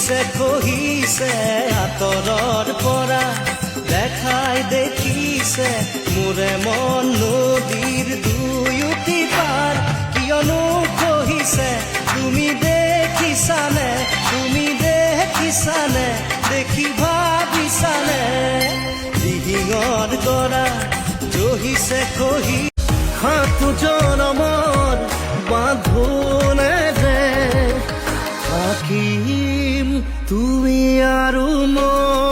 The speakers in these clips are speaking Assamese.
খহিছে আঁতৰৰ পৰা দেখাই দেখিছে মোৰে মন নদীৰ দুয়োটি পাৰ কিয়নো খহিছে তুমি দেখিছানে দেখি ভাবিছানে দিহিঙৰ গৰা জহিছে খহি সাতো জনমৰ বাঁধোনে যে থাকিম তুমি আৰু মই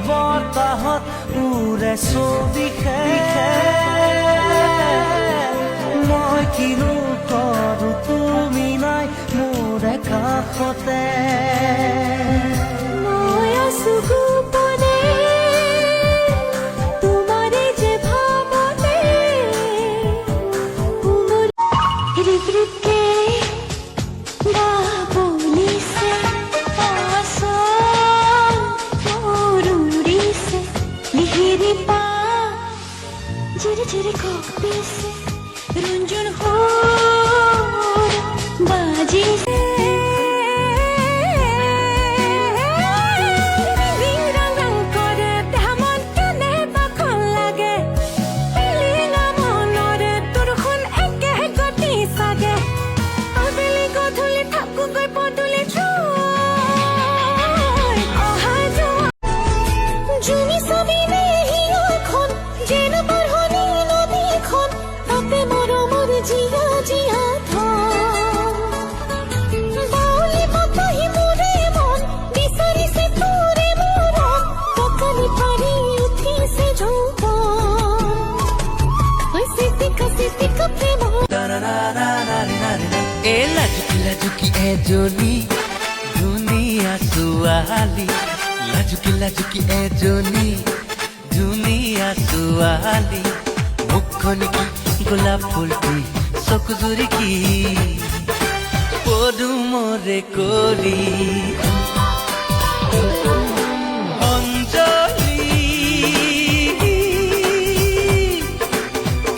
বতাহত উৰে ছবি মই কিনো কৰো তুমি নাই মোৰে কাষতে মই আছো গোপনে তোমাৰে যে ভাবতে রিপরিপকে বা বলিছে झिरे झिरे खोपे से रुंझुन हो बाजी से रंग रंग करे तेमन केने बाखन लागे पिलिंगा मनरे तुरखुन एके गति सागे आबेली गधुली थाकु गई पदुली छुई अहा जोआ जुनी सभी नहीं ओखन जेन पर জিয়া জিয়া বাউলি বতাহি মোৰে মন বিচাৰিছে তোৰে মৰম টকালি পাৰি উঠিছে যৌৱন হৈছে টিকা প্ৰেম এ লাজুকি এজনী ধুনীয়া ছোৱালী লাজুকি এজনী ধুনীয়া ছোৱালী মুখখন কি গোলাপ ফুলটি চকুজুৰি কি পদুমৰে কলি অঞ্জলি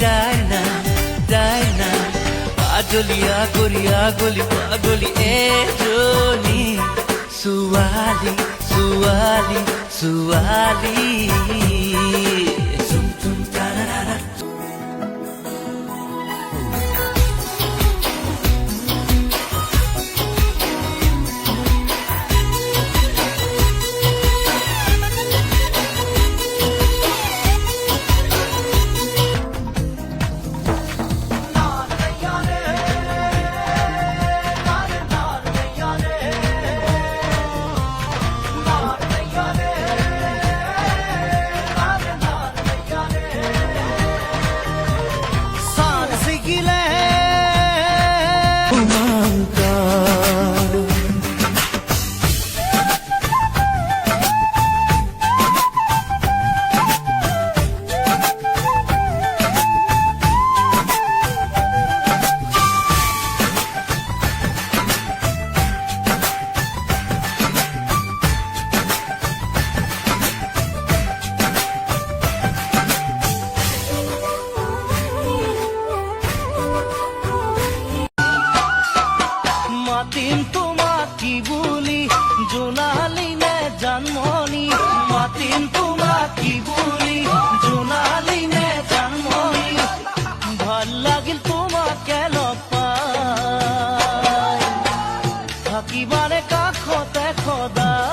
ডাইনা আগলি এজনী ছোৱালী মাতিম তোমাকি বুলি জোনালী নে জানমণি মাতিম তোমাকি বুলি জোনালী নে জানমণি ভাল লাগিল তোমাকে লগ পাই থাকিবাৰে কাষতে সদায়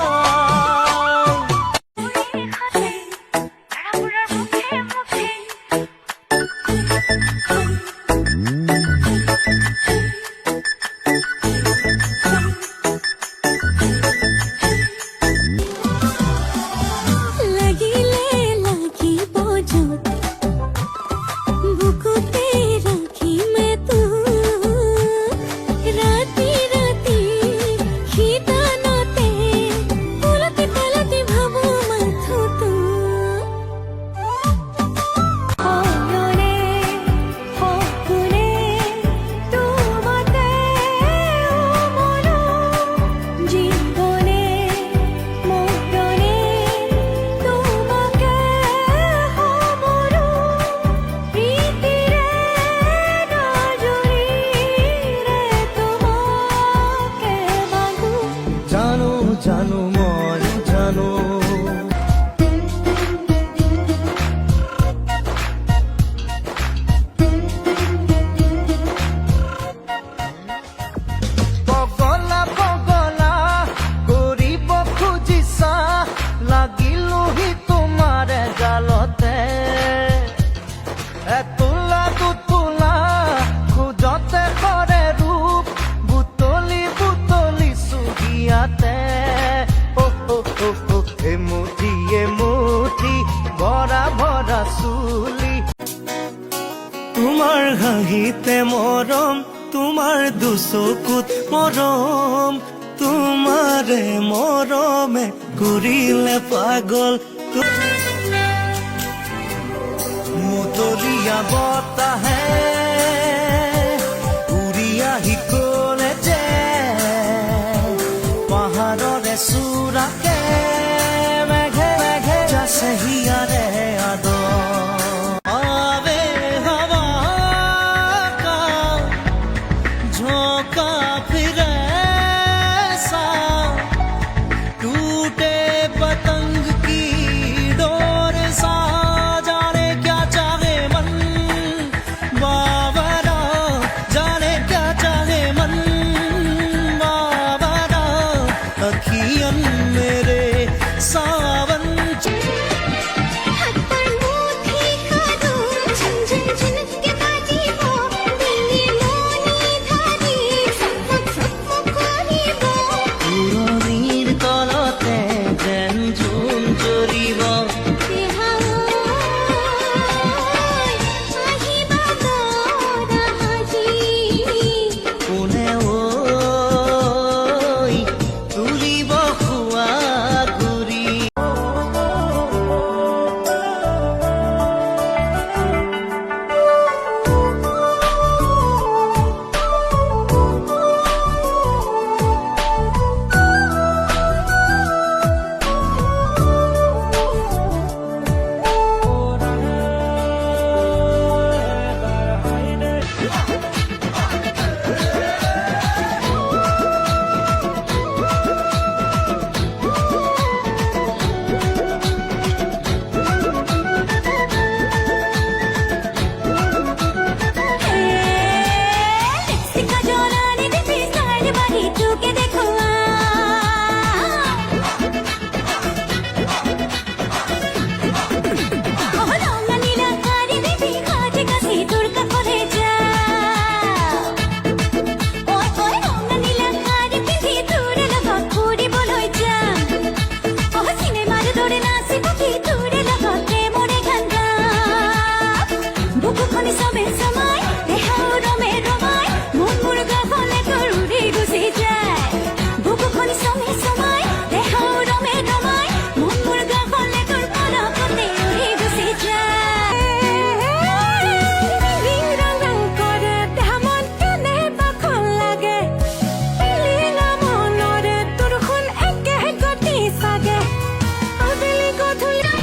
बुकुते राखी मैं জানো মই জানো পগলা পগলা কৰিব খুজিছা লাগিলোহি তোমাৰ জালতে এতোলা দুতোলা খোজতে কৰে ৰূপ বুটলি বুটলি চুহিয়াতে এমুঠি এমুঠি ভৰা ভৰা চুলি তোমাৰ হাঁহিতে মৰম তোমাৰ দুচকুত মৰম তোমাৰে মৰমে কৰিলে পাগল মুতলীয়া বতাহে উৰি আহি ক'লে যে পাহাৰৰে চূড়াকে মেঘে মেঘে যাছে হিয়াৰে আদৰ আবে হवा का झोंका फिरे सा टूटे पतंग की डोर सा जाने क्या चाहे मन बाबरा जाने क्या चाहे मन बाबरा अखियन मेरे सावन হাত पर মুঠি কাদো ঝনঝন ঝনকে বাজিব দিনে মনি ধানি সপক সপক করিব পুৰণিৰ তলতে যেন ঝুম জৰিব আহিবা গৰা আজি কোনে ঐ তুলিব খোৱা ঘূৰি লিপস্টিকা জড়ানে দিবি সাড়ে বাড়ি টুকে দেখো রঙা নীলা কারি দিবি কাছে কাছে দুর্গা করে যা ওই ওই রঙা নীলা কারি পিন্ধি দূরে লগা ঘুরি বলই যা সিনেমার দৌড়ে নাচিব কি দূরে লগতে মরে গান গা বুকুখনি সবে সময় দেহাও রমে রমায় মন মুরগা ফলে তোর উড়ি গুছি যায় বুকুখনি সবে সময় দেহাও রমে রমায় মন মুরগা ফলে তোর পলকতে উড়ি গুছি যায় রিং রং রং করে দেহা মন কেনে বাখন লাগে পিলিঙা মনরে তোর খুন একে গতি সাগে আবেলি গধূলি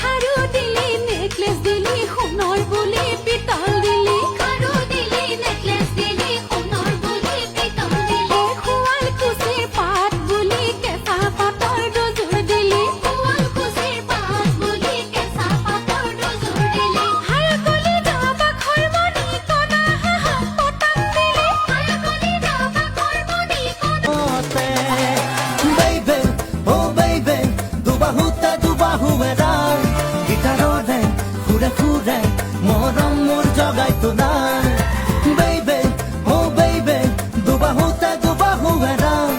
খাৰু দিলি নেকলেছ দিলি সোণৰ বুলি পিতল দিলি খাৰু দিলি নেকলেছ দিলি সোণৰ বুলি পিতল দিলি শুৱালকুছিৰ পাত বুলি কেঁচা পাতৰ দুযোৰ দিলি শুৱালকুছিৰ পাত বুলি কেঁচা পাতৰ দুযোৰ দিলি হাৰকলি ডাবাখৰ মণি কণা হাঁহক পতান দিলি হাৰকলি ডাবাখৰ মণি কণা মতে baby oh baby দুবাহু এৰাৰ গীটাৰৰে সুৰে সুৰে মৰম মোৰ জগাই তোলাৰ baby oh baby দুবাহু এৰাৰ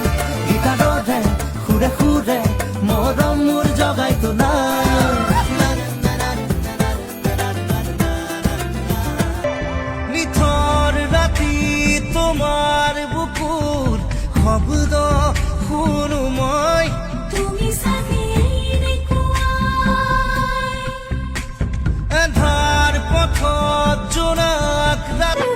গীটাৰৰে সুৰে সুৰে মৰম মোৰ জগাই তোলাৰ নিথৰ ৰাতি তোমাৰ বুকুৰ শব্দ শুনো মই তুমি চাবিৰে কোৱাই এন্ধাৰ পথত জোনাক ৰাতি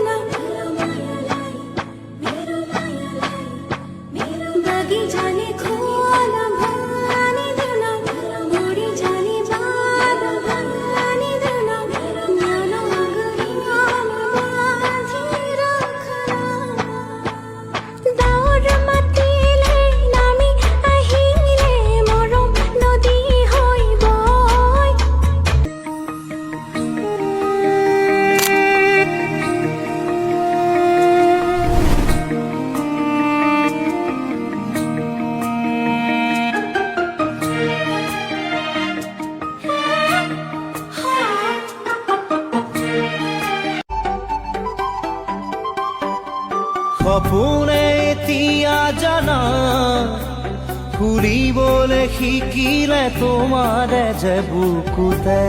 ফুৰিবলৈ শিকিলে তোমাৰে যে বুকুতে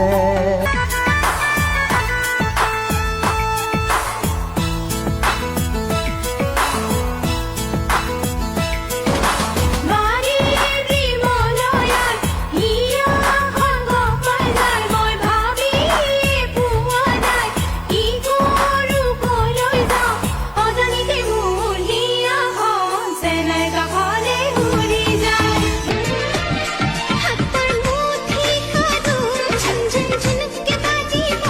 বাৰীদি মলয়াৰ হিয়া সংগ পালাই মই ভাবি পোৱা নাই কি কৰোঁ কলৈ যাওঁ অজানিতে মোৰ হিয়াখন চেনাই কাষলে ঘূৰি যায় হাতৰ মুঠি সাধু ঝনঝন ঝনকে বাজিব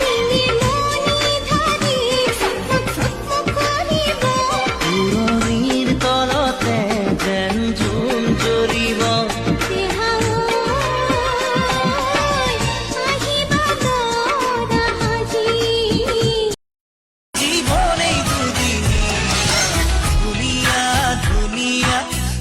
দিনে মনি ধাৰি চকমক কৰিব পুৰণিৰ তলতে যেন জোন জৰিব জীৱনেই দুদিনীয়া ধুনীয়া ধুনীয়া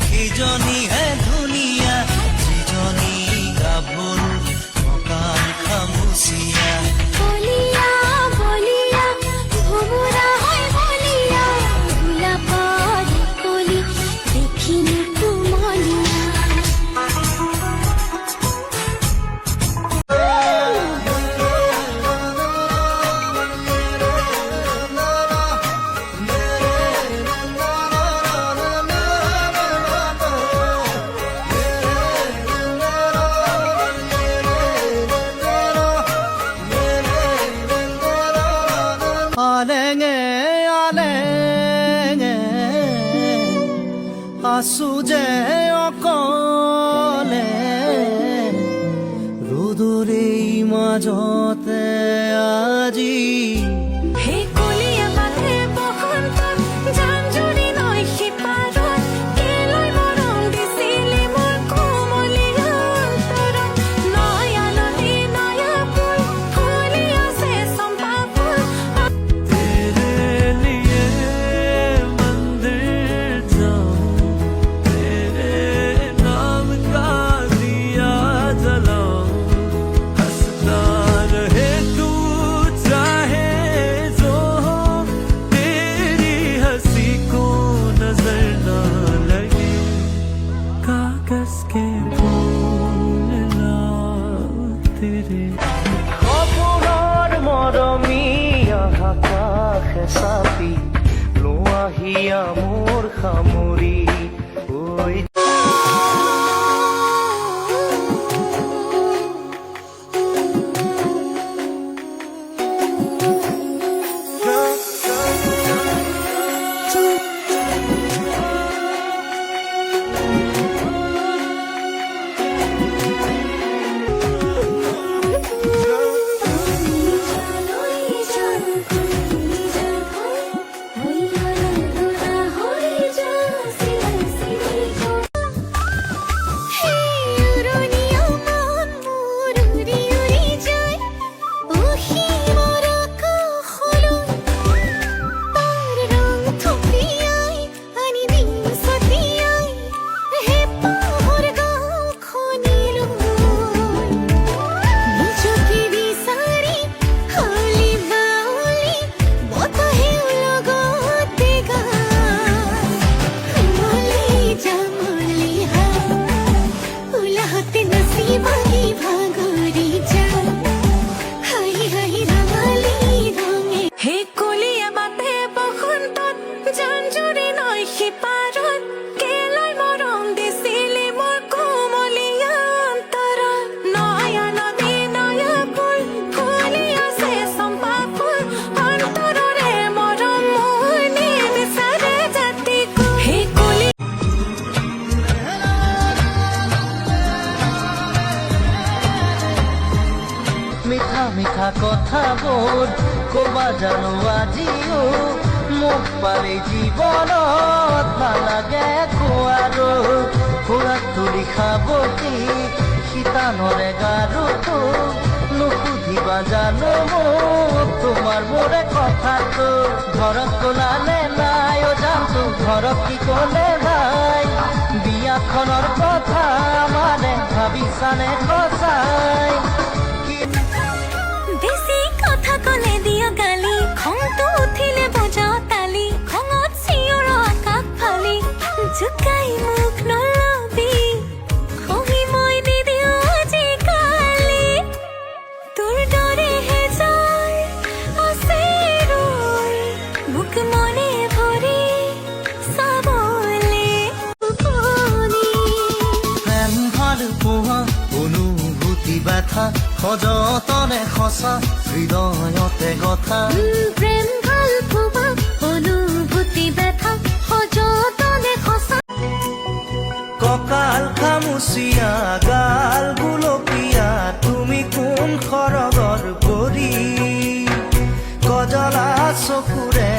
সিজনীহে ধুনীয়া যিজনী গাভৰু সকাম খামুচিয়া বলিয়া বলিয়া ভোমোৰা হয় বলিয়া গোলাপৰ কলি দেখিলো কুমলীয়া আলেঙে আলেঙে আছো যে অকলে ৰ'দৰ এই মাজতে আজি হে কলিয়া বাটে বসন্তত জানজুৰি নৈ সিপাৰত কেলৈ মৰম দিছিলি মোৰ কোমলীয়া অন্তৰত নয়া নদী নয়া ফুল ফুলি আছে চম্পা ফুল तेरे लिए मंदिर जाऊं तेरे नाम का दिया जलाऊं हंसता रहे तू चाहे जो हो तेरी हंसी को नजर ना लगे कागज के फूल लाओ तेरे অপৰাৰ মৰমীয়া আকাশে চাপি লোৱাহিয়া মোৰ সামৰি ঐ মিঠা মিঠা কথাবোৰ ক'বা জানো আজিও মোক পালে জীৱনত নালাগে খোৱাৰো ফুৰাত তুলি খাবতি শীতানৰে গাৰুটো নুসুধিবা জানো মোক তোমাৰ মোৰে কথাটো ঘৰত ক'লানে নাই অ জানতো ঘৰত কি ক'লে নাই বিয়াখনৰ কথা মানে ভাবিছানে সঁচাই বেছি কথা কলে দিয় গালি খংটো উঠিলে বজাও তালি খঙত চিঞৰ আকাশ ফালি জোকাই মোক নলবি কথা সযতনে সঁচা হৃদয়তে গথা প্ৰেম ভাল পোৱা অনুভূতি ব্যথা সযতনে সঁচা কঁকাল খামুচিয়া গাল গুলপীয়া তুমি কোন সৰগৰ পৰি কজলা চকুৰে